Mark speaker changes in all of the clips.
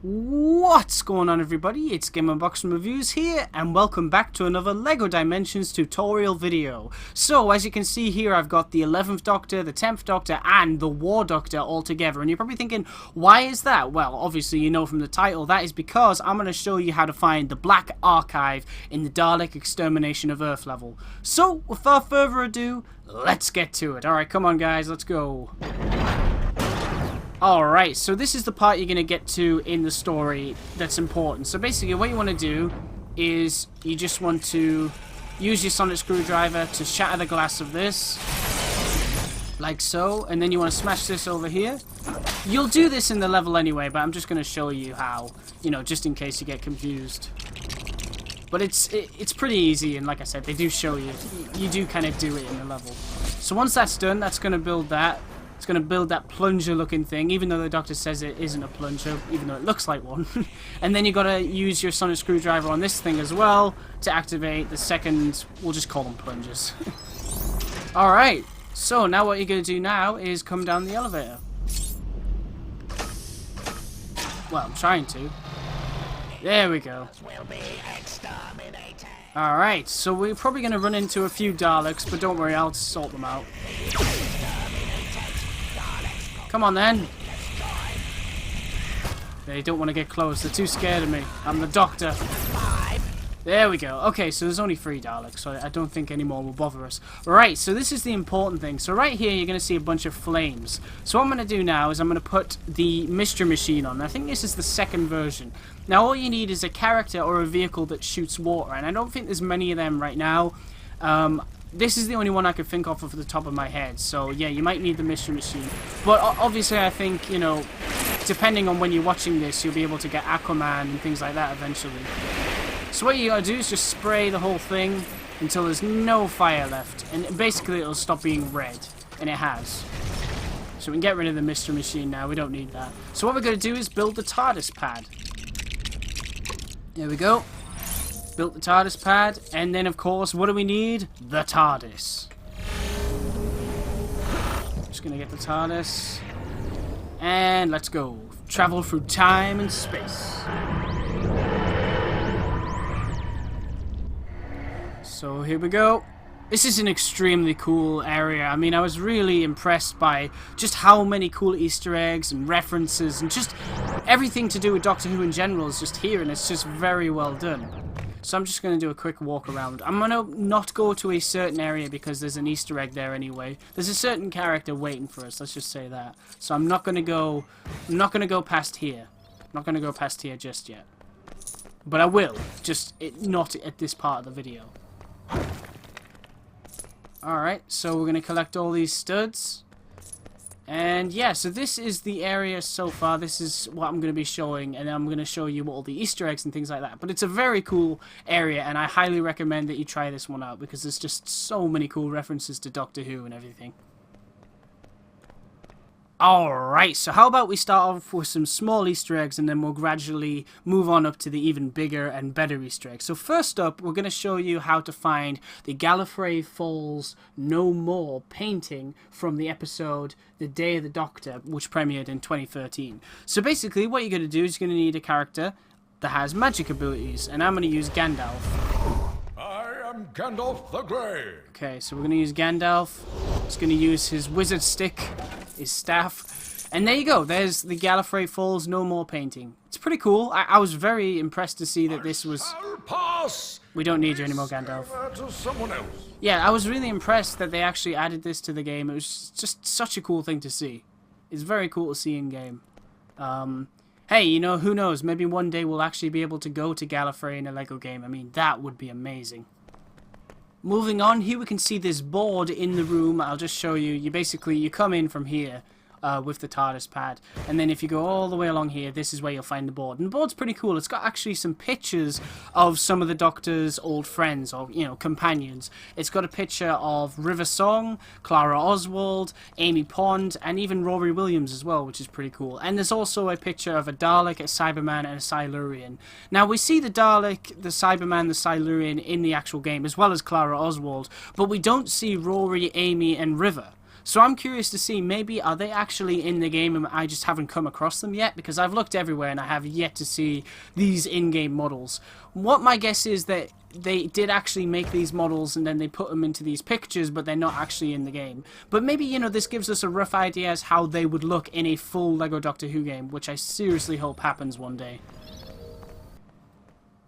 Speaker 1: What's going on, everybody? It's Gamerbox Reviews here, and welcome back to another LEGO Dimensions tutorial video. So, as you can see here, I've got the 11th Doctor, the 10th Doctor, and the War Doctor all together. And you're probably thinking, why is that? Well, obviously you know from the title, that is because I'm going to show you how to find the Black Archive in the Dalek Extermination of Earth level. So, without further ado, let's get to it. Alright, come on guys, let's go. Alright, so this is the part you're going to get to in the story that's important. So basically what you want to do is you just want to use your sonic screwdriver to shatter the glass of this, like so, and then you want to smash this over here. You'll do this in the level anyway, but I'm just going to show you how, you know, just in case you get confused. But it's pretty easy, and like I said, they do show you. You do kind of do it in the level. So once that's done, that's going to build that. It's going to build that plunger looking thing, even though the Doctor says it isn't a plunger, even though it looks like one. And then you've got to use your sonic screwdriver on this thing as well to activate the second, we'll just call them plungers. Alright, so now what you're going to do now is come down the elevator. Well, I'm trying to. There we go. Alright, so we're probably going to run into a few Daleks, but don't worry, I'll sort them out. Come on then. They don't want to get close. They're too scared of me. I'm the Doctor. There we go. Okay, so there's only 3 Daleks, so I don't think any more will bother us. Right, so this is the important thing. So right here, you're going to see a bunch of flames. So what I'm going to do now is I'm going to put the mystery machine on. I think this is the second version. Now, all you need is a character or a vehicle that shoots water, and I don't think there's many of them right now. This is the only one I could think of off the top of my head. So, yeah, you might need the mystery machine. But obviously, I think, you know, depending on when you're watching this, you'll be able to get Aquaman and things like that eventually. So what you gotta do is just spray the whole thing until there's no fire left. And basically, it'll stop being red. And it has. So we can get rid of the mystery machine now. We don't need that. So what we're going to do is build the TARDIS pad. There we go. Built the TARDIS pad, and then of course, what do we need? The TARDIS. Just gonna get the TARDIS, and let's go. Travel through time and space. So here we go. This is an extremely cool area. I mean, I was really impressed by just how many cool Easter eggs and references and just everything to do with Doctor Who in general is just here, and it's just very well done. So I'm just going to do a quick walk around. I'm going to not go to a certain area because there's an Easter egg there anyway. There's a certain character waiting for us, let's just say that. So I'm not going to go past here. I'm not going to go past here just yet. But I will, just not at this part of the video. Alright, so we're going to collect all these studs. And yeah, so this is the area so far. This is what I'm going to be showing, and then I'm going to show you all the Easter eggs and things like that. But it's a very cool area, and I highly recommend that you try this one out because there's just so many cool references to Doctor Who and everything. Alright, so how about we start off with some small Easter eggs and then we'll gradually move on up to the even bigger and better Easter eggs. So first up, we're going to show you how to find the Gallifrey Falls No More painting from the episode The Day of the Doctor, which premiered in 2013. So basically, what you're going to do is you're going to need a character that has magic abilities, and I'm going to use Gandalf.
Speaker 2: I'm Gandalf the Grey.
Speaker 1: Okay, so we're going to use Gandalf. He's going to use his wizard stick, his staff. And there you go. There's the Gallifrey Falls No More painting. It's pretty cool. I was very impressed to see that this was...
Speaker 2: Pass.
Speaker 1: We don't need you anymore, Gandalf.
Speaker 2: To someone else.
Speaker 1: Yeah, I was really impressed that they actually added this to the game. It was just such a cool thing to see. It's very cool to see in-game. Hey, you know, who knows? Maybe one day we'll actually be able to go to Gallifrey in a LEGO game. I mean, that would be amazing. Moving on, here we can see this board in the room. I'll just show you. You come in from here with the TARDIS pad, and then if you go all the way along here, this is where you'll find the board. And the board's pretty cool. It's got actually some pictures of some of the Doctor's old friends, or, you know, companions. It's got a picture of River Song, Clara Oswald, Amy Pond, and even Rory Williams as well, which is pretty cool. And there's also a picture of a Dalek, a Cyberman, and a Silurian. Now, we see the Dalek, the Cyberman, the Silurian in the actual game, as well as Clara Oswald, but we don't see Rory, Amy, and River. So I'm curious to see, maybe are they actually in the game and I just haven't come across them yet? Because I've looked everywhere and I have yet to see these in-game models. What my guess is that they did actually make these models and then they put them into these pictures, but they're not actually in the game. But maybe, you know, this gives us a rough idea as how they would look in a full LEGO Doctor Who game, which I seriously hope happens one day.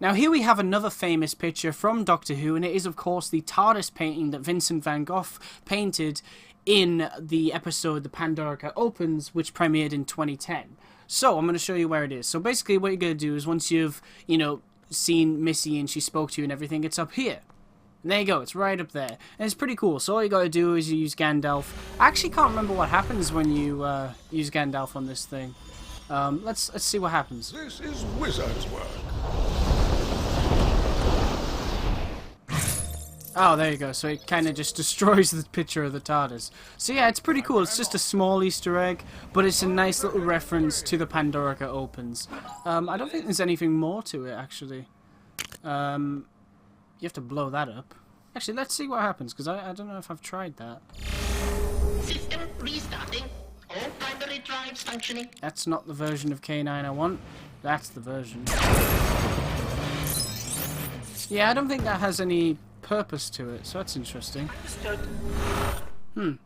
Speaker 1: Now here we have another famous picture from Doctor Who, and it is of course the TARDIS painting that Vincent van Gogh painted in the episode The Pandorica Opens, which premiered in 2010. So I'm going to show you where it is. So basically what you're going to do is once you've, you know, seen Missy and she spoke to you and everything, it's up here. And there you go, it's right up there. And it's pretty cool. So all you got to do is you use Gandalf. I actually can't remember what happens when you use Gandalf on this thing. Let's see what happens.
Speaker 2: This is wizard's work.
Speaker 1: Oh, there you go. So it kind of just destroys the picture of the TARDIS. So yeah, it's pretty cool. It's just a small Easter egg, but it's a nice little reference to the Pandorica Opens. I don't think there's anything more to it, actually. You have to blow that up. Actually, let's see what happens, because I don't know if I've tried that.
Speaker 3: System restarting. All primary drives functioning.
Speaker 1: That's not the version of K9 I want. That's the version. Yeah, I don't think that has any purpose to it, so that's interesting. Oh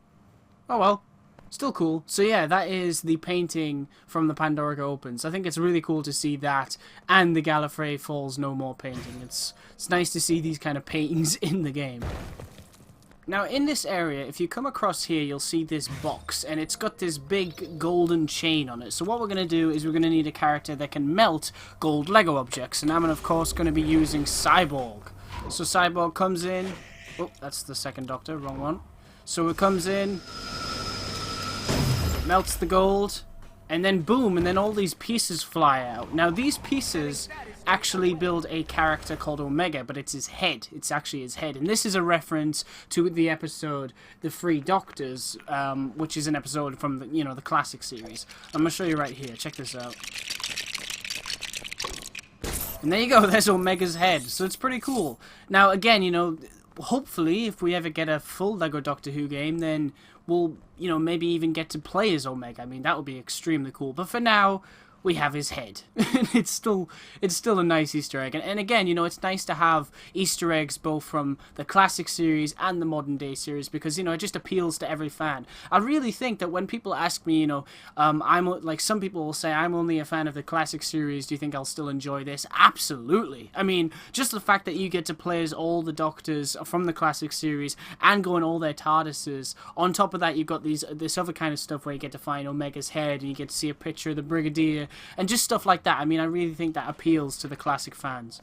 Speaker 1: well, still cool. So yeah, that is the painting from the Pandorica Opens. I think it's really cool to see that and the Gallifrey Falls No More painting. It's nice to see these kind of paintings in the game. Now in this area, if you come across here, you'll see this box, and it's got this big golden chain on it. So what we're going to do is we're going to need a character that can melt gold Lego objects, and I'm of course going to be using Cyber-Brig. So Cyber-Brig comes in. Oh, that's the second Doctor, wrong one. So it comes in, melts the gold, and then boom, and then all these pieces fly out. Now these pieces actually build a character called Omega, but it's his head. It's actually his head. And this is a reference to the episode The Three Doctors, which is an episode from the, you know, the classic series. I'm going to show you right here. Check this out. And there you go, there's Omega's head. So it's pretty cool. Now, again, you know, hopefully, if we ever get a full LEGO Doctor Who game, then we'll, you know, maybe even get to play as Omega. I mean, that would be extremely cool. But for now, we have his head. It's still a nice Easter egg. And again, you know, it's nice to have Easter eggs both from the classic series and the modern day series, because, you know, it just appeals to every fan. I really think that when people ask me, you know, I'm like, some people will say, I'm only a fan of the classic series, do you think I'll still enjoy this? Absolutely. I mean, just the fact that you get to play as all the Doctors from the classic series and go in all their TARDISes. On top of that, you've got this other kind of stuff where you get to find Omega's head and you get to see a picture of the Brigadier and just stuff like that. I mean, I really think that appeals to the classic fans.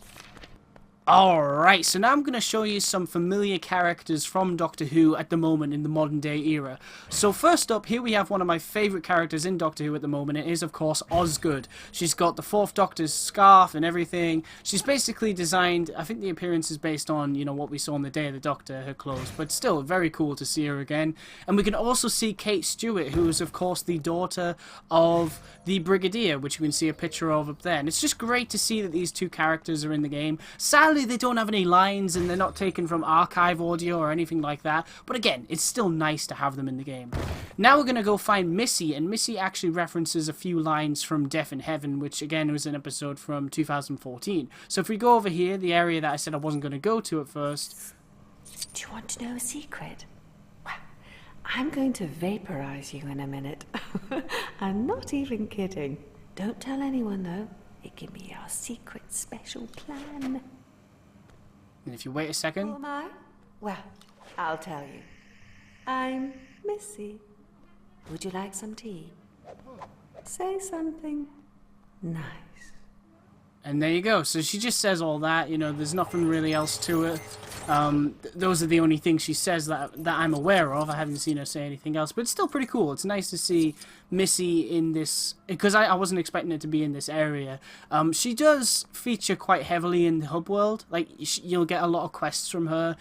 Speaker 1: Alright, so now I'm going to show you some familiar characters from Doctor Who at the moment in the modern day era. So first up, here we have one of my favourite characters in Doctor Who at the moment. It is, of course, Osgood. She's got the Fourth Doctor's scarf and everything. She's basically designed, I think the appearance is based on, you know, what we saw on the Day of the Doctor, her clothes. But still, very cool to see her again. And we can also see Kate Stewart, who is, of course, the daughter of the Brigadier, which you can see a picture of up there. And it's just great to see that these two characters are in the game. Sadly, they don't have any lines and they're not taken from archive audio or anything like that, but again, it's still nice to have them in the game. Now we're going to go find Missy, and Missy actually references a few lines from Death in Heaven, which again was an episode from 2014. So if we go over here, the area that I said I wasn't going to go to at first.
Speaker 4: Do you want to know a secret? Well, I'm going to vaporize you in a minute. I'm not even kidding. Don't tell anyone though. It can be our secret special plan.
Speaker 1: And if you wait a second...
Speaker 4: Who am I? Well, I'll tell you. I'm Missy. Would you like some tea? Say something nice.
Speaker 1: And there you go. So she just says all that, you know, there's nothing really else to it. Those are the only things she says that I'm aware of. I haven't seen her say anything else, but it's still pretty cool. It's nice to see Missy in this, because I wasn't expecting it to be in this area. She does feature quite heavily in the hub world. Like, you'll get a lot of quests from her,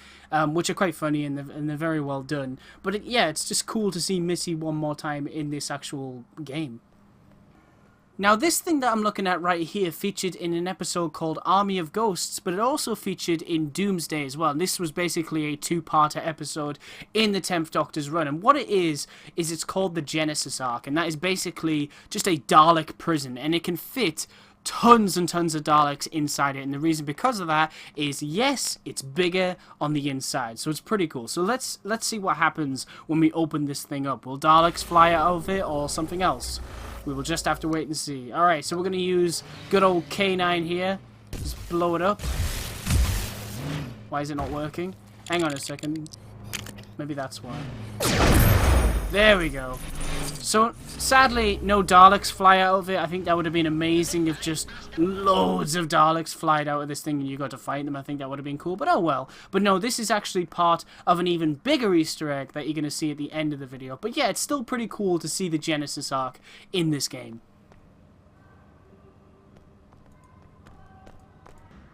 Speaker 1: which are quite funny and they're very well done. But yeah, it's just cool to see Missy one more time in this actual game. Now, this thing that I'm looking at right here featured in an episode called Army of Ghosts, but it also featured in Doomsday as well. And this was basically a two-parter episode in the 10th Doctor's run. And what it is it's called the Genesis Ark, and that is basically just a Dalek prison, and it can fit tons and tons of Daleks inside it, and the reason because of that is, yes, it's bigger on the inside, so it's pretty cool. So let's see what happens when we open this thing up. Will Daleks fly out of it or something else? We will just have to wait and see. Alright, so we're going to use good old K9 here. Just blow it up. Why is it not working? Hang on a second. Maybe that's why. There we go. So, sadly, no Daleks fly out of it. I think that would have been amazing if just loads of Daleks flied out of this thing and you got to fight them. I think that would have been cool, but oh well. But no, this is actually part of an even bigger Easter egg that you're going to see at the end of the video. But yeah, it's still pretty cool to see the Genesis Ark in this game.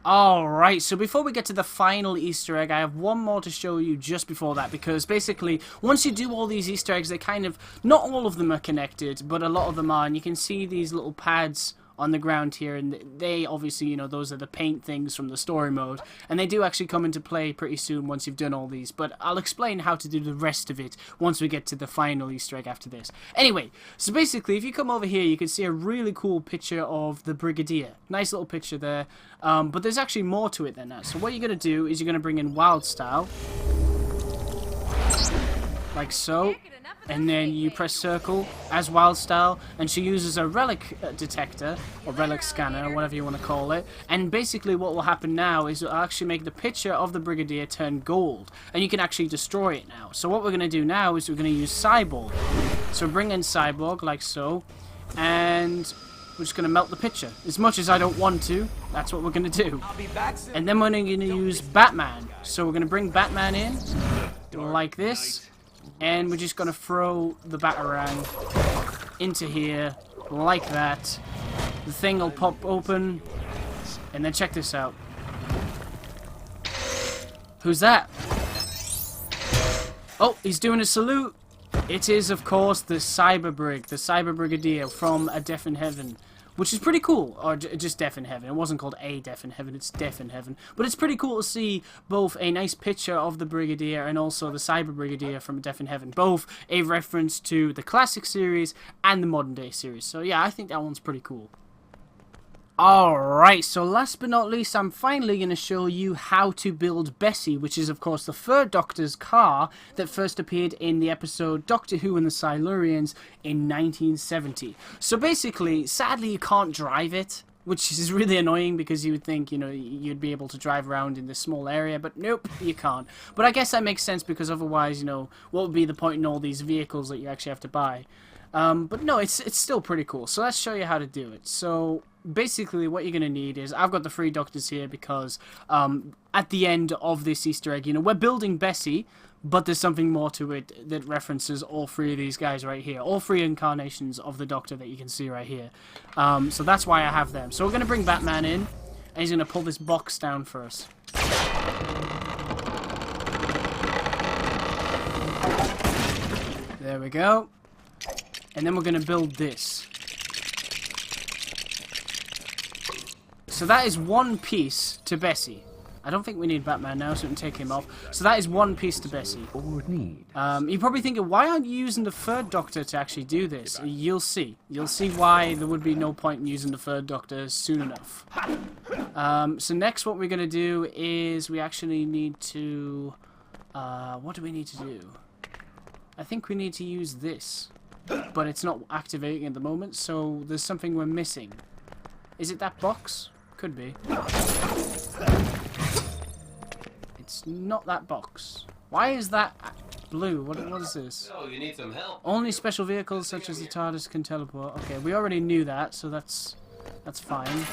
Speaker 1: Alright, so before we get to the final Easter egg, I have one more to show you just before that, because basically, once you do all these Easter eggs, they kind of, not all of them are connected, but a lot of them are, and you can see these little pads on the ground here, and they obviously, you know, those are the paint things from the story mode, and they do actually come into play pretty soon once you've done all these, but I'll explain how to do the rest of it once we get to the final Easter egg after this. Anyway, so basically, if you come over here, you can see a really cool picture of the Brigadier. Nice little picture there, but there's actually more to it than that. So what you're going to do is you're going to bring in Wild Style, like so. And then you press circle as Wild Style, and she uses a relic detector, or relic scanner, or whatever you want to call it. And basically what will happen now is it'll actually make the picture of the Brigadier turn gold, and you can actually destroy it now. So what we're going to do now is we're going to use Cyborg. So bring in Cyborg, like so, and we're just going to melt the picture. As much as I don't want to, that's what we're going to do. And then we're going to use Batman. So we're going to bring Batman in, like this. And we're just going to throw the Batarang into here, like that. The thing will pop open, and then check this out. Who's that? Oh, he's doing a salute. It is, of course, the Cyber-Brig, the Cyber-Brigadier from A Death in Heaven. Which is pretty cool, or just Death in Heaven. It wasn't called A Death in Heaven, it's Death in Heaven. But it's pretty cool to see both a nice picture of the Brigadier and also the Cyber-Brigadier from Death in Heaven. Both a reference to the classic series and the modern day series. So yeah, I think that one's pretty cool. Alright, so last but not least, I'm finally going to show you how to build Bessie, which is of course the 3rd Doctor's car that first appeared in the episode Doctor Who and the Silurians in 1970. So basically, sadly you can't drive it, which is really annoying because you would think, you know, you'd be able to drive around in this small area, but nope, you can't. But I guess that makes sense because otherwise, you know, what would be the point in all these vehicles that you actually have to buy? But no, it's still pretty cool. So let's show you how to do it. So basically what you're going to need is, I've got the 3 Doctors here because at the end of this Easter egg, you know, we're building Bessie, but there's something more to it that references all 3 of these guys right here. All 3 incarnations of the Doctor that you can see right here. So that's why I have them. So we're going to bring Batman in, and he's going to pull this box down for us. There we go. And then we're going to build this. So that is 1 piece to Bessie. I don't think we need Batman now, so we can take him off. So that is 1 piece to Bessie. You're probably thinking, why aren't you using the 3rd Doctor to actually do this? You'll see. You'll see why there would be no point in using the 3rd Doctor soon enough. So next what we're going to do is we actually need to... what do we need to do? I think we need to use this. But it's not activating at the moment, so there's something we're missing. Is it that box? Could be. It's not that box. Why is that blue? What is this?
Speaker 5: Oh, you need some help.
Speaker 1: Only special vehicles such as the TARDIS can teleport. Okay, we already knew that, so that's fine.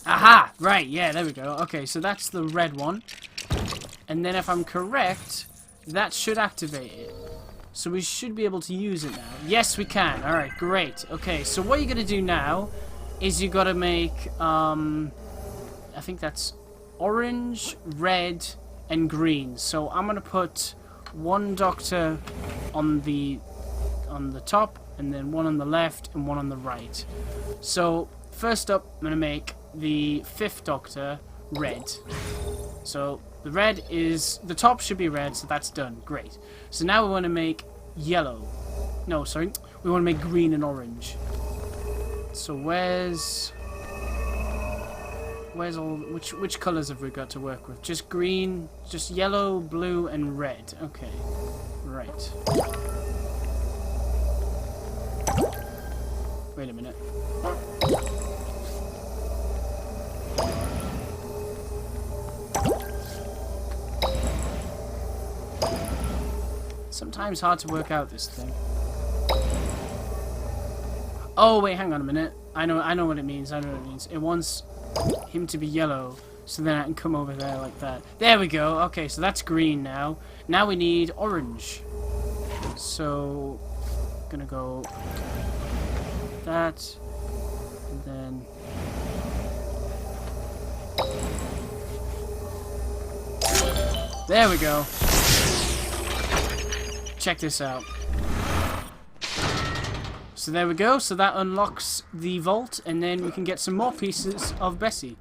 Speaker 1: Aha! Right, yeah, there we go. Okay, so that's the red one. And then if I'm correct, that should activate it. So we should be able to use it now. Yes, we can. Alright, great. Okay, so what you're going to do now is you got to make, I think that's orange, red, and green. So I'm going to put 1 Doctor on the on the top, and then one on the left, and one on the right. So, first up, I'm going to make the 5th Doctor red. So, the red is... the top should be red, so that's done. Great. So now we want to make yellow. No, sorry. We want to make green and orange. So where's all... which colours have we got to work with? Just green, just yellow, blue, and red. Okay. Right. Wait a minute. Sometimes hard to work out this thing. Oh wait, hang on a minute. I know what it means. I know what it means. It wants him to be yellow, so then I can come over there like that. There we go. Okay, so that's green now. Now we need orange. So gonna go that, and then there we go. Check this out. So there we go. So that unlocks the vault, and then we can get some more pieces of Bessie,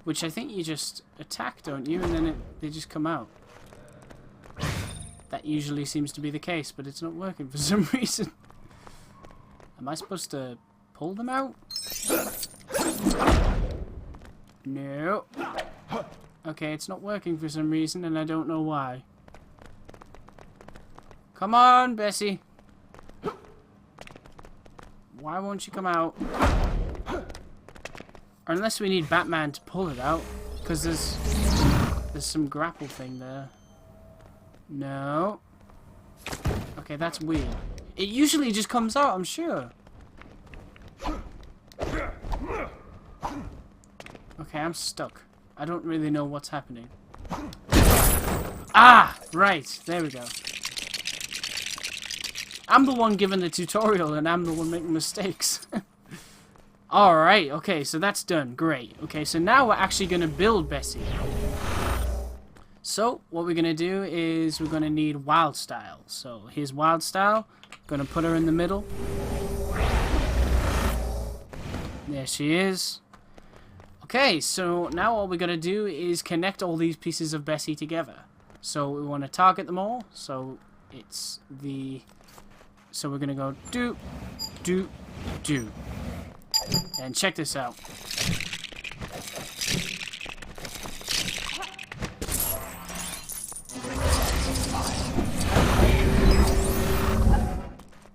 Speaker 1: which I think you just attack, don't you? And then they just come out. That usually seems to be the case, but it's not working for some reason. Am I supposed to pull them out? No. Okay, it's not working for some reason, and I don't know why. Come on, Bessie. Why won't you come out? Unless we need Batman to pull it out, because there's some grapple thing there. No. Okay, that's weird. It usually just comes out, I'm sure. Okay, I'm stuck. I don't really know what's happening. Ah! Right, there we go. I'm the one giving the tutorial, and I'm the one making mistakes. Alright, okay, so that's done. Great. Okay, so now we're actually going to build Bessie. So, what we're going to do is we're going to need Wild Style. So, here's Wild Style. Going to put her in the middle. There she is. Okay, so now what we're going to do is connect all these pieces of Bessie together. So, we want to target them all. So, it's the... So we're going to go do, do, do. And check this out.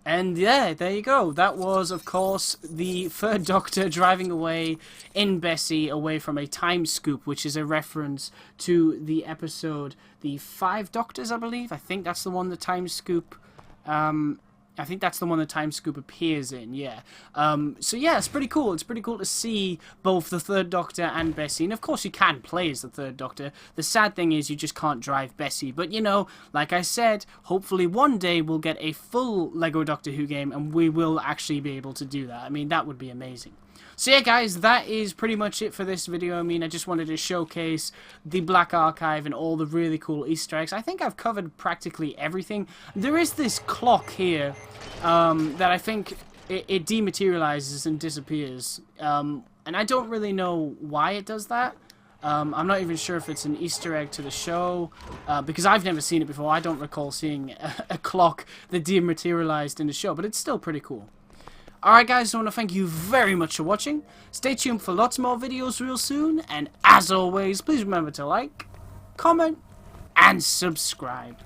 Speaker 1: And yeah, there you go. That was, of course, the 3rd Doctor driving away in Bessie away from a time scoop, which is a reference to the episode The 5 Doctors, I believe. I think that's the one the time scoop... I think that's the one the time scoop appears in, yeah. So yeah, it's pretty cool. It's pretty cool to see both the 3rd Doctor and Bessie. And of course you can play as the 3rd Doctor. The sad thing is you just can't drive Bessie. But you know, like I said, hopefully one day we'll get a full Lego Doctor Who game and we will actually be able to do that. I mean, that would be amazing. So yeah, guys, that is pretty much it for this video. I mean, I just wanted to showcase the Black Archive and all the really cool Easter eggs. I think I've covered practically everything. There is this clock here that I think it dematerializes and disappears. And I don't really know why it does that. I'm not even sure if it's an Easter egg to the show, because I've never seen it before. I don't recall seeing a clock that dematerialized in the show, but it's still pretty cool. Alright guys, I want to thank you very much for watching. Stay tuned for lots more videos real soon, and as always, please remember to like, comment, and subscribe.